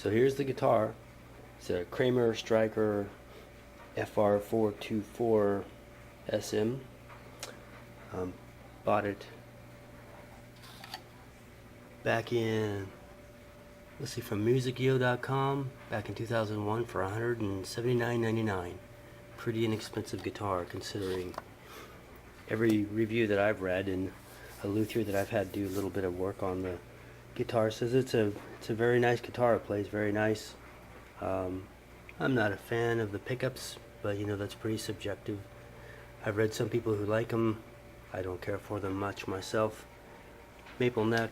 So here's the guitar. It's a Kramer Striker FR424 SM. Bought it back in, let's see, from musicyo.com back in 2001 for $179.99. Pretty inexpensive guitar considering every review that I've read, and a luthier that I've had do a little bit of work on the guitar says it's a very nice guitar. It plays very nice. I'm not a fan of the pickups, but you know, that's pretty subjective. I've read some people who like them. I don't care for them much myself. Maple neck,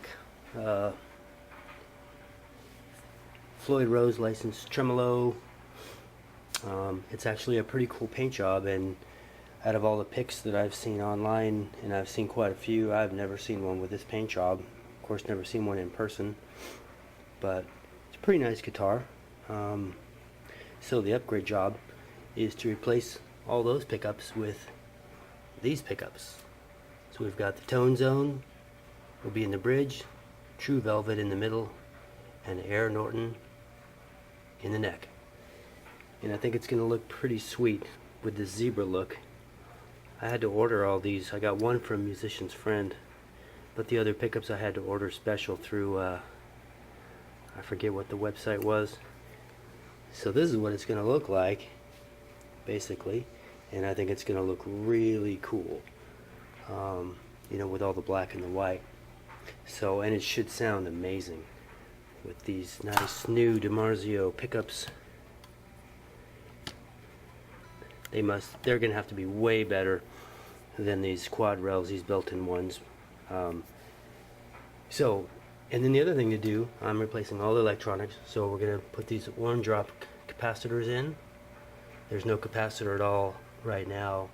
Floyd Rose licensed tremolo. It's actually a pretty cool paint job, and out of all the pics that I've seen online, and I've seen quite a few, I've never seen one with this paint job. Of course, never seen one in person, but it's a pretty nice guitar. So the upgrade job is to replace all those pickups with these pickups. So we've got the tone zone will be in the bridge, true velvet in the middle, and air Norton in the neck. And I think it's going to look pretty sweet with the zebra look. I had to order all these. I got one from Musician's Friend, but the other pickups I had to order special through I forget what the website was. So this is what it's going to look like basically, and I think it's going to look really cool, you know, with all the black and the white. So, and it should sound amazing with these nice new DiMarzio pickups. They're going to have to be way better than these quad rails, these built-in ones. So, and then the other thing to do, I'm replacing all the electronics, so we're going to put these orange drop capacitors in. There's no capacitor at all right now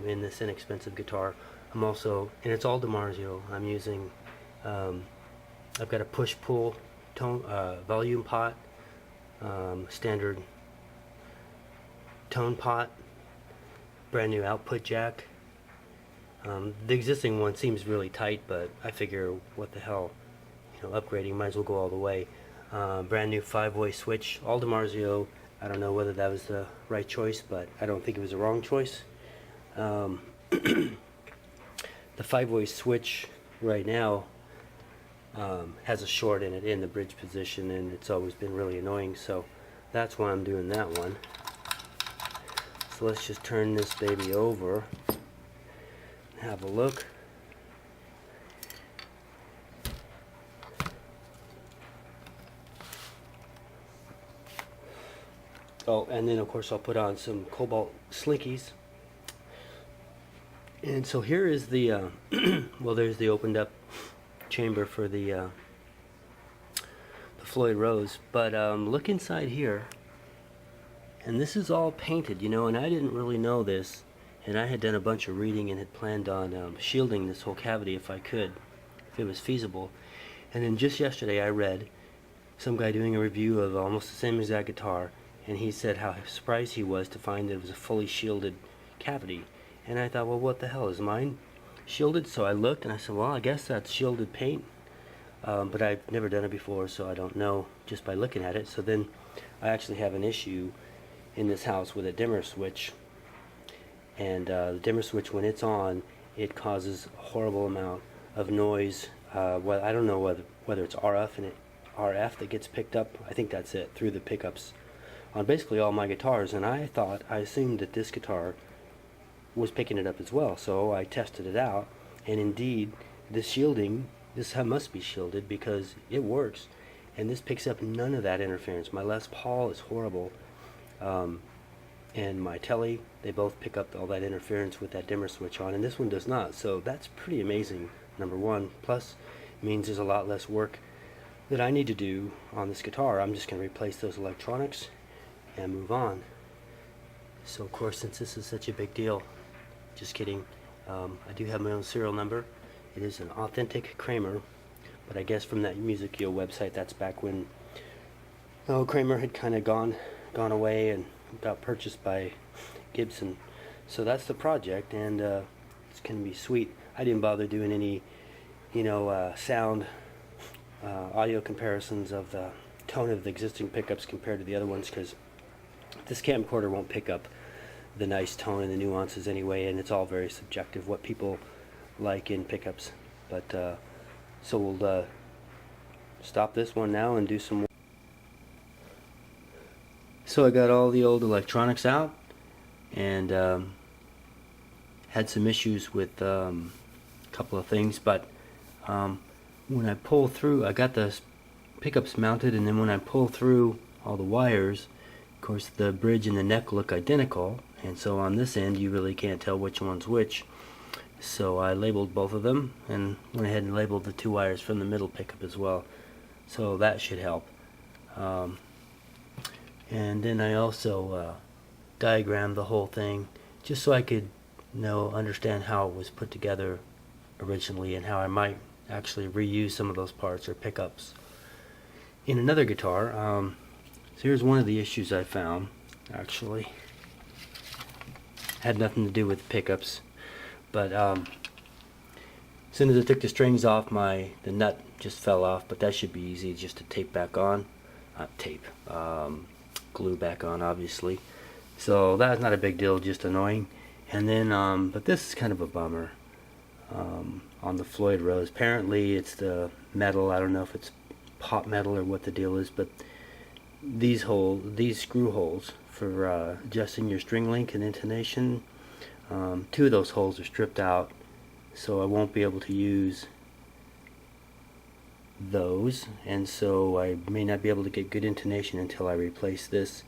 in this inexpensive guitar. I'm also, and it's all DiMarzio, I'm using, I've got a push-pull tone, volume pot, standard tone pot, brand new output jack. The existing one seems really tight, but I figure what the hell, you know, upgrading, might as well go all the way. Brand new 5-way switch, all DiMarzio. I don't know whether that was the right choice, but I don't think it was the wrong choice. The 5-way switch right now has a short in it in the bridge position, and it's always been really annoying, so that's why I'm doing that one. So let's just turn this baby over and have a look. Oh, and then of course I'll put on some cobalt slinkies. And so here is the well, there's the opened up chamber for the Floyd Rose, but look inside here, and this is all painted, you know, and I didn't really know this, and I had done a bunch of reading and had planned on shielding this whole cavity if I could, if it was feasible. And then just yesterday I read some guy doing a review of almost the same exact guitar, and he said how surprised he was to find that it was a fully shielded cavity. And I thought, well, what the hell, is mine shielded? So I looked and I said, well, I guess that's shielded paint, but I've never done it before, so I don't know just by looking at it. So then I actually have an issue in this house with a dimmer switch, and the dimmer switch, when it's on, it causes a horrible amount of noise. Well, I don't know whether it's RF that gets picked up. I think that's it, through the pickups on basically all my guitars, and I assumed that this guitar was picking it up as well. So I tested it out, and indeed this shielding, this must be shielded because it works, and this picks up none of that interference. My Les Paul is horrible, and my Telly, they both pick up all that interference with that dimmer switch on, and this one does not. So that's pretty amazing, number one. Plus it means there's a lot less work that I need to do on this guitar. I'm just going to replace those electronics and move on. So of course, since this is such a big deal, just kidding, I do have my own serial number. It is an authentic Kramer, but I guess from that Musicyo website, that's back when Kramer had kind of gone away and got purchased by Gibson. So that's the project, and it's going to be sweet. I didn't bother doing any, sound audio comparisons of the tone of the existing pickups compared to the other ones, because this camcorder won't pick up the nice tone and the nuances anyway, and it's all very subjective what people like in pickups. But so we'll stop this one now and do some more. So I got all the old electronics out, and had some issues with a couple of things, but when I pull through, I got the pickups mounted, and then when I pull through all the wires, of course the bridge and the neck look identical, and so on this end you really can't tell which one's which. So I labeled both of them and went ahead and labeled the 2 wires from the middle pickup as well, so that should help. And then I also diagrammed the whole thing just so I could understand how it was put together originally and how I might actually reuse some of those parts or pickups in another guitar. So here's one of the issues I found. Actually had nothing to do with pickups, but as soon as I took the strings off, the nut just fell off, but that should be easy just to tape back on. Glue back on, obviously. So that's not a big deal, just annoying. And then but this is kind of a bummer. On the Floyd Rose, apparently it's the metal. I don't know if it's pot metal or what the deal is, but these screw holes for adjusting your string length and intonation, 2 of those holes are stripped out, so I won't be able to use those, and so I may not be able to get good intonation until I replace this.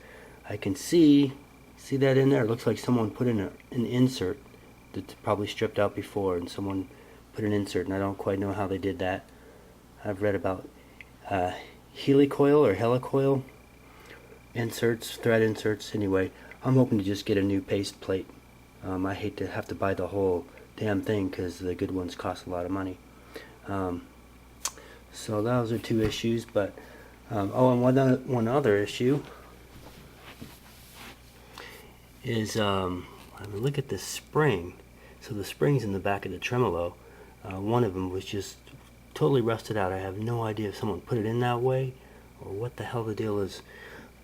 I can see that in there. It looks like someone put in an insert that's probably stripped out before, and someone put an insert, and I don't quite know how they did that. I've read about helicoil or helicoil inserts, thread inserts. Anyway, I'm hoping to just get a new paste plate. I hate to have to buy the whole damn thing because the good ones cost a lot of money. So those are 2 issues, but oh, and one other issue is look at this spring. So the springs in the back of the tremolo, one of them was just totally rusted out. I have no idea if someone put it in that way or what the hell the deal is,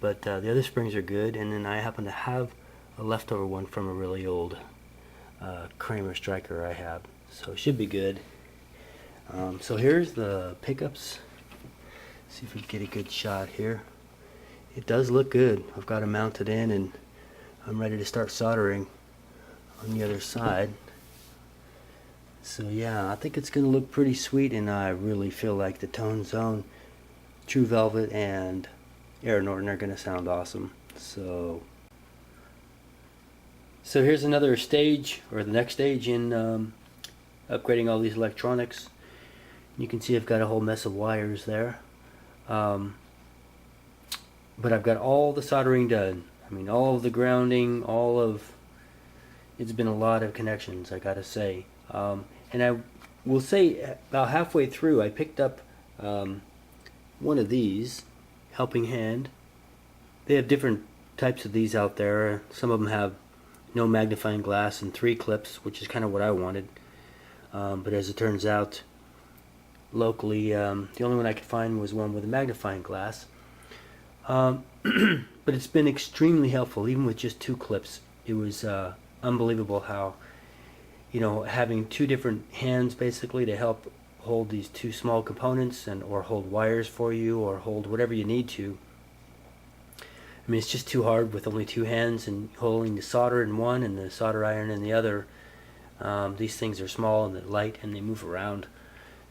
but the other springs are good, and then I happen to have a leftover one from a really old Kramer Striker I have, so it should be good. So here's the pickups. See if we can get a good shot here. It does look good. I've got them mounted in, and I'm ready to start soldering on the other side. So yeah, I think it's gonna look pretty sweet, and I really feel like the Tone Zone, True Velvet, and Air Norton are gonna sound awesome. So here's another stage, or the next stage in upgrading all these electronics. You can see I've got a whole mess of wires there, but I've got all the soldering done. I mean, all of the grounding, it's been a lot of connections, I gotta say. And I will say about halfway through I picked up one of these, Helping Hand. They have different types of these out there. Some of them have no magnifying glass and 3 clips, which is kind of what I wanted. But as it turns out, locally, the only one I could find was one with a magnifying glass. But it's been extremely helpful, even with just 2 clips. It was unbelievable how, having 2 different hands basically to help hold these 2 small components, or hold wires for you, or hold whatever you need to. I mean, it's just too hard with only 2 hands and holding the solder in one and the solder iron in the other. These things are small and they're light and they move around.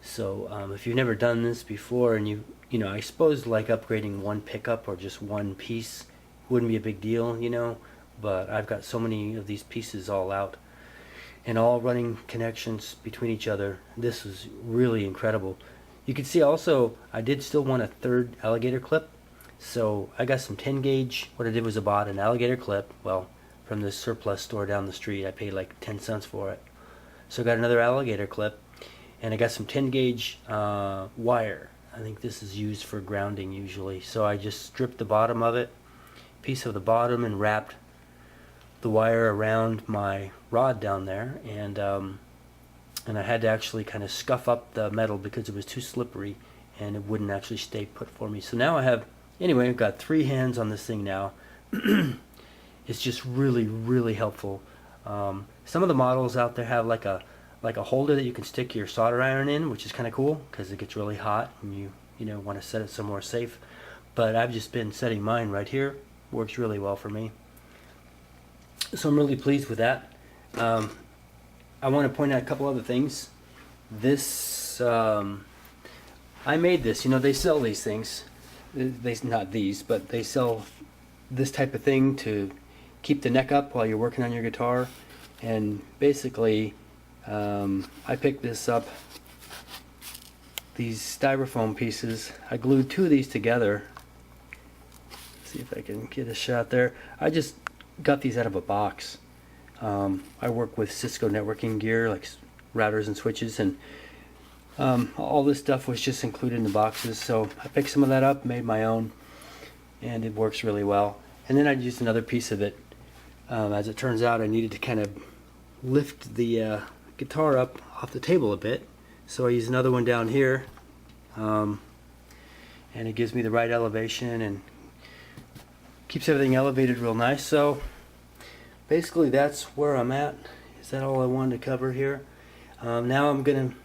So if you've never done this before, and I suppose like upgrading one pickup or just one piece wouldn't be a big deal, but I've got so many of these pieces all out and all running connections between each other. This is really incredible. You can see also I did still want a 3rd alligator clip, so I got some 10 gauge. What I did was I bought an alligator clip, from this surplus store down the street. I paid like 10 cents for it. So I got another alligator clip, and I got some 10 gauge wire. I think this is used for grounding usually. So I just stripped the bottom of it, piece of the bottom, and wrapped the wire around my rod down there, and I had to actually kind of scuff up the metal because it was too slippery and it wouldn't actually stay put for me. So now I have Anyway, I've got 3 hands on this thing now. It's just really, really helpful. Some of the models out there have like a holder that you can stick your solder iron in, which is kind of cool because it gets really hot and you know want to set it somewhere safe. But I've just been setting mine right here. Works really well for me. So I'm really pleased with that. I want to point out a couple other things. This I made this. You know, they sell these things. They not these, but they sell this type of thing to keep the neck up while you're working on your guitar. And basically, I picked this up. These styrofoam pieces. I glued 2 of these together. See if I can get a shot there. I just got these out of a box. I work with Cisco networking gear, like routers and switches, and all this stuff was just included in the boxes. So I picked some of that up, made my own, and it works really well. And then I used another piece of it. As it turns out, I needed to kind of lift the guitar up off the table a bit. So I used another one down here, and it gives me the right elevation and keeps everything elevated real nice. So basically that's where I'm at. Is that all I wanted to cover here? Now I'm going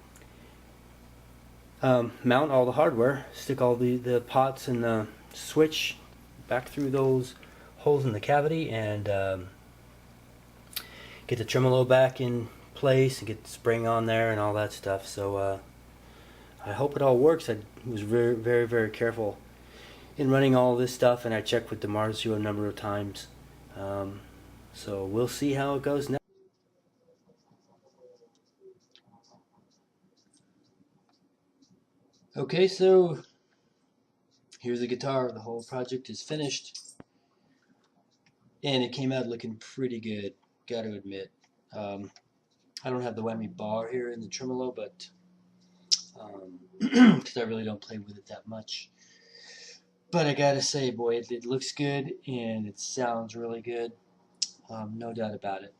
to mount all the hardware, stick all the pots and the switch back through those holes in the cavity, and get the tremolo back in place and get the spring on there and all that stuff. So I hope it all works. I was very, very, very careful in running all this stuff, and I checked with DiMarzio a number of times. So we'll see how it goes now. Okay, so here's the guitar. The whole project is finished, and it came out looking pretty good, gotta admit. I don't have the whammy bar here in the tremolo, but because I really don't play with it that much. But I gotta say, boy, it looks good and it sounds really good. No doubt about it.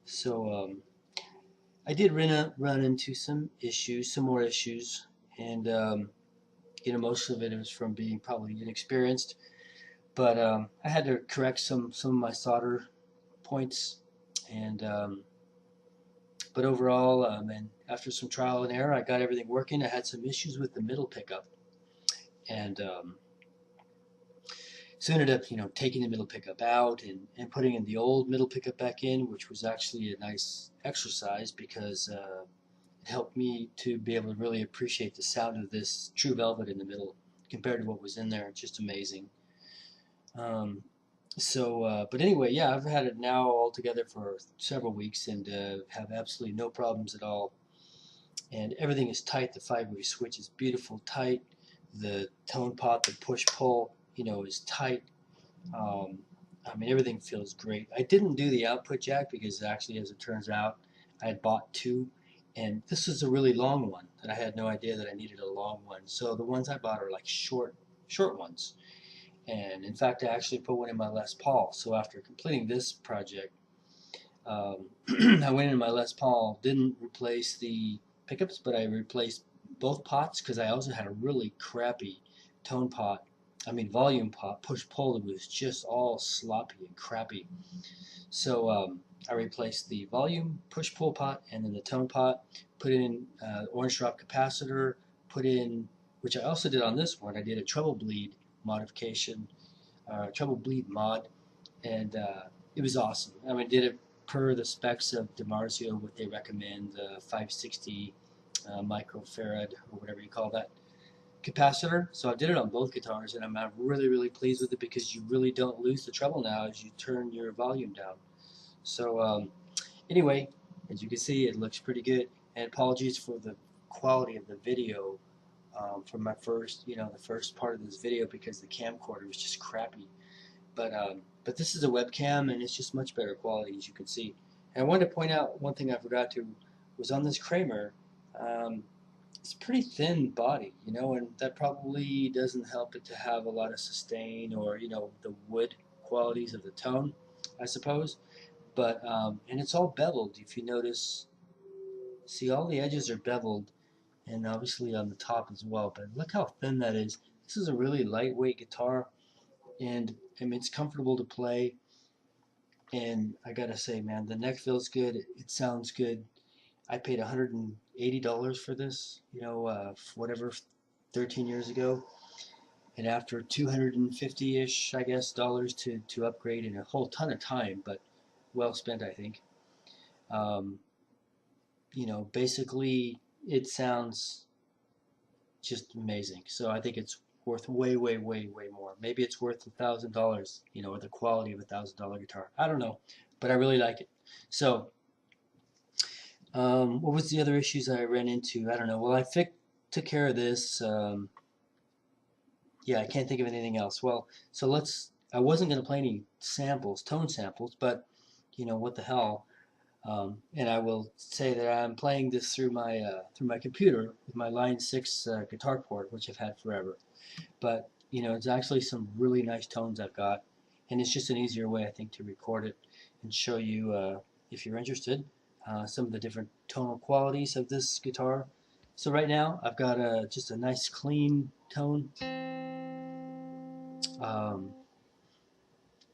So I did run into some issues, some more issues, and you know, most of it was from being probably inexperienced. But I had to correct some of my solder points, and but overall, and after some trial and error, I got everything working. I had some issues with the middle pickup, and so I ended up, you know, taking the middle pickup out and putting in the old middle pickup back in, which was actually a nice exercise because it helped me to be able to really appreciate the sound of this true velvet in the middle compared to what was in there. Just amazing. But anyway, yeah, I've had it now all together for several weeks and have absolutely no problems at all. And everything is tight. The 5-way switch is beautiful, tight. The tone pot, the push-pull, you know, is tight. I mean, everything feels great. I didn't do the output jack because actually, as it turns out, I had bought 2, and this is a really long one, and I had no idea that I needed a long one. So the ones I bought are like short ones. And in fact, I actually put one in my Les Paul. So after completing this project, I went in my Les Paul, didn't replace the pickups, but I replaced both pots because I also had a really crappy tone pot. I mean, volume pot, push-pull, it was just all sloppy and crappy. So I replaced the volume push-pull pot and then the tone pot, put in orange drop capacitor, put in, which I also did on this one, I did a treble bleed modification, treble bleed mod, and it was awesome. I mean, did it per the specs of DiMarzio, what they recommend, 560 microfarad or whatever you call that capacitor. So I did it on both guitars, and I'm really, really pleased with it because you really don't lose the treble now as you turn your volume down. So anyway, as you can see, it looks pretty good. And apologies for the quality of the video for my first, you know, the first part of this video because the camcorder was just crappy. But this is a webcam and it's just much better quality, as you can see. And I wanted to point out one thing I forgot to was on this Kramer. It's a pretty thin body, you know, and that probably doesn't help it to have a lot of sustain or, you know, the wood qualities of the tone, I suppose. But and it's all beveled. If you notice, see, all the edges are beveled, and obviously on the top as well. But look how thin that is. This is a really lightweight guitar, and I mean, it's comfortable to play. And I gotta say, man, the neck feels good. It sounds good. I paid $180 for this, whatever, 13 years ago. And after 250-ish, I guess, dollars to upgrade, and a whole ton of time, but well spent, I think. Um, Basically, it sounds just amazing. So I think it's worth way, way, way, way more. Maybe it's worth $1,000, or the quality of $1,000 guitar. I don't know, but I really like it. So, what was the other issues I ran into? I don't know. Well, took care of this. Yeah, I can't think of anything else. Well, so I wasn't going to play any samples, tone samples, but what the hell? And I will say that I'm playing this through my computer with my Line 6 GuitarPort, which I've had forever. But it's actually some really nice tones I've got, and it's just an easier way, I think, to record it and show you, if you're interested, some of the different tonal qualities of this guitar. So right now I've got just a nice clean tone. A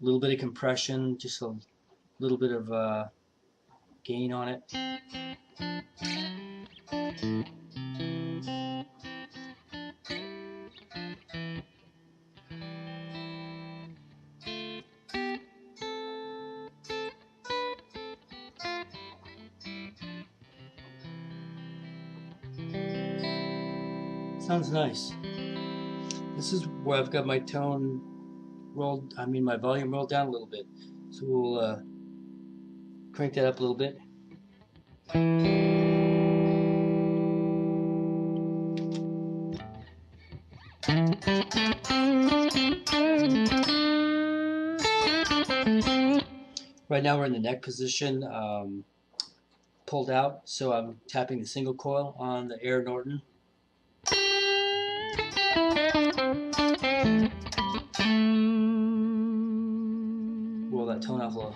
little bit of compression, just a little bit of gain on it. Sounds nice. This is where I've got my tone my volume rolled down a little bit. So we'll crank that up a little bit. Right now we're in the neck position, pulled out, so I'm tapping the single coil on the Air Norton. Roll that tone off low.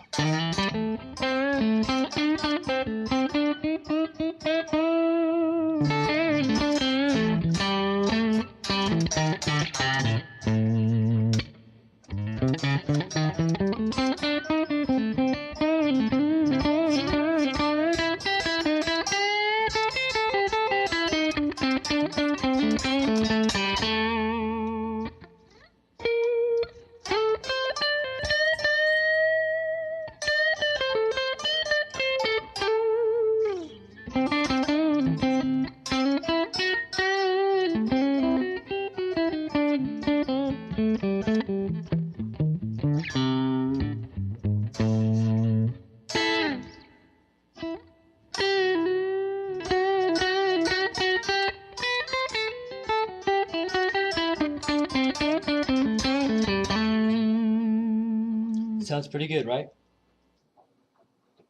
Sounds pretty good, right?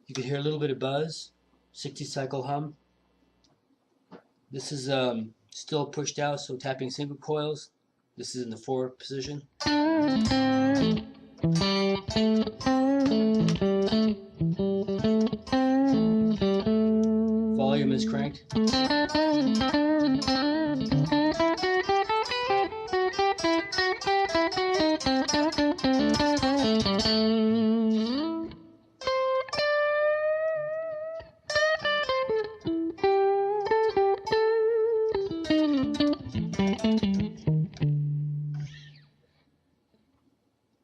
You can hear a little bit of buzz, 60 cycle hum. This is still pushed out, so tapping single coils. This is in the 4 position. Volume is cranked.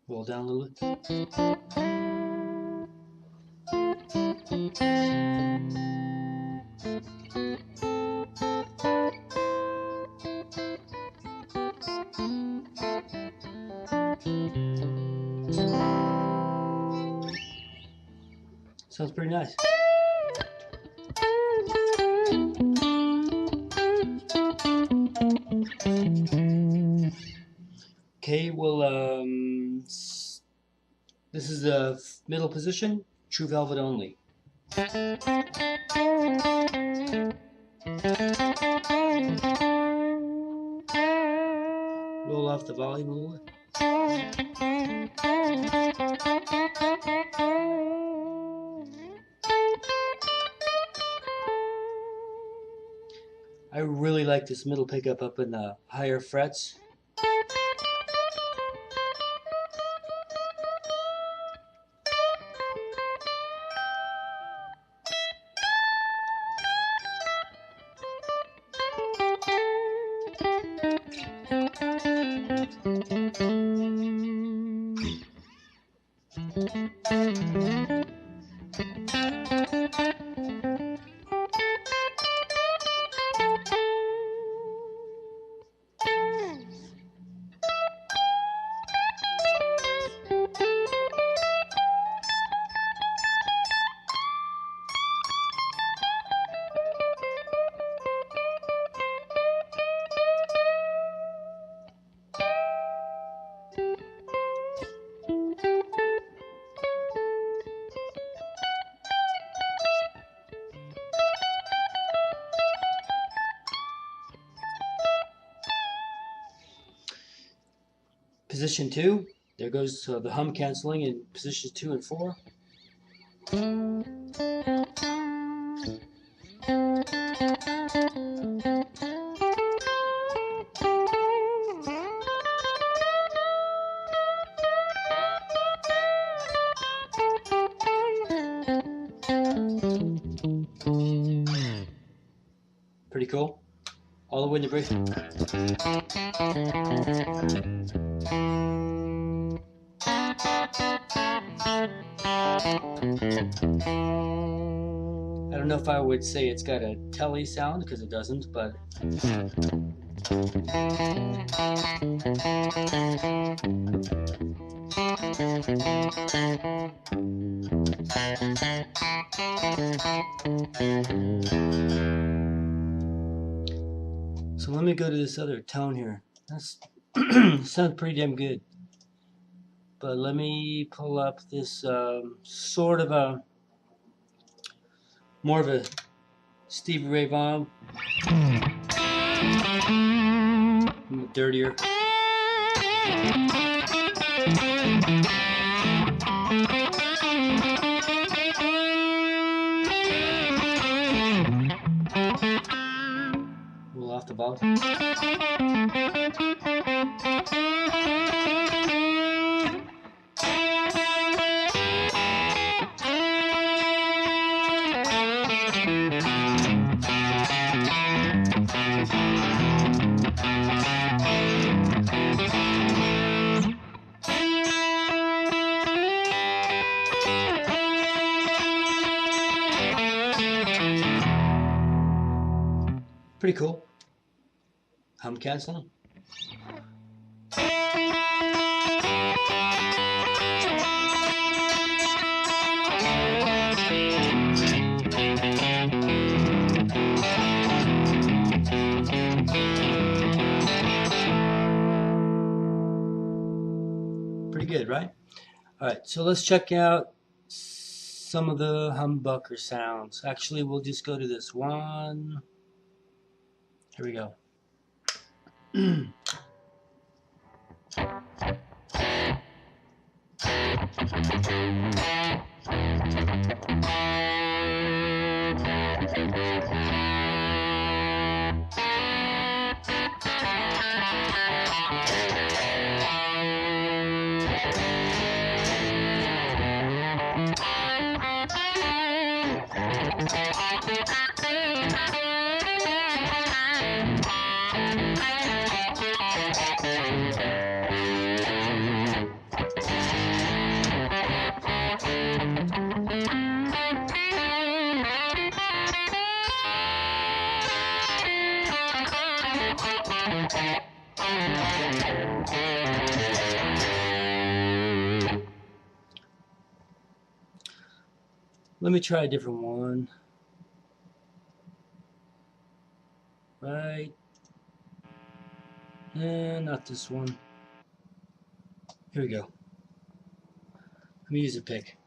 Roll down a little bit. Sounds pretty nice. Okay, well, this is the middle position, true velvet only. Roll off the volume a little bit. I really like this middle pickup up in the higher frets. Position 2, there goes the hum canceling in positions 2 and 4. Pretty cool. All the way in the break. I don't know if I would say it's got a telly sound, because it doesn't, but so let me go to this other tone here. That's sounds pretty damn good. But let me pull up this sort of a more of a Stevie Ray Vaughan, dirtier. A little off the ball. Pretty cool. Hum canceling. Pretty good, right? Alright, so let's check out some of the humbucker sounds. Actually, we'll just go to this one. Here we go. Let me try a different one. Right. And not this one. Here we go. Let me use a pick.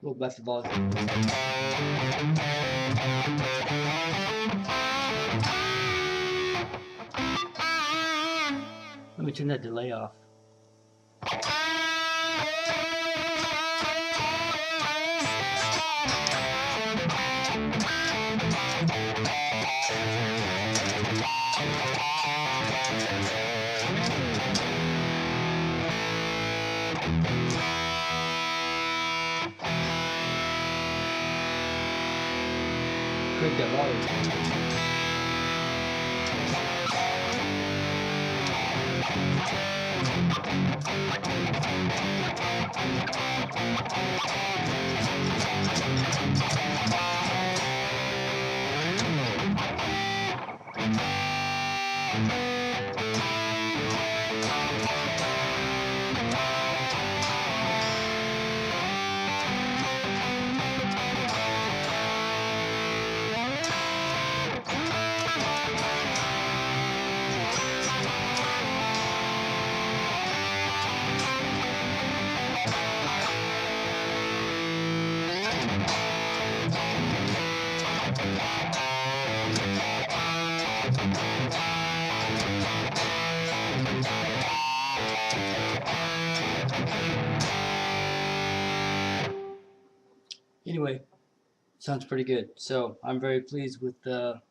little back to volume. Let me turn that delay off. Crank that volume. Anyway, sounds pretty good. So I'm very pleased with the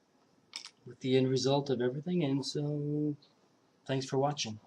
end result of everything, and so thanks for watching.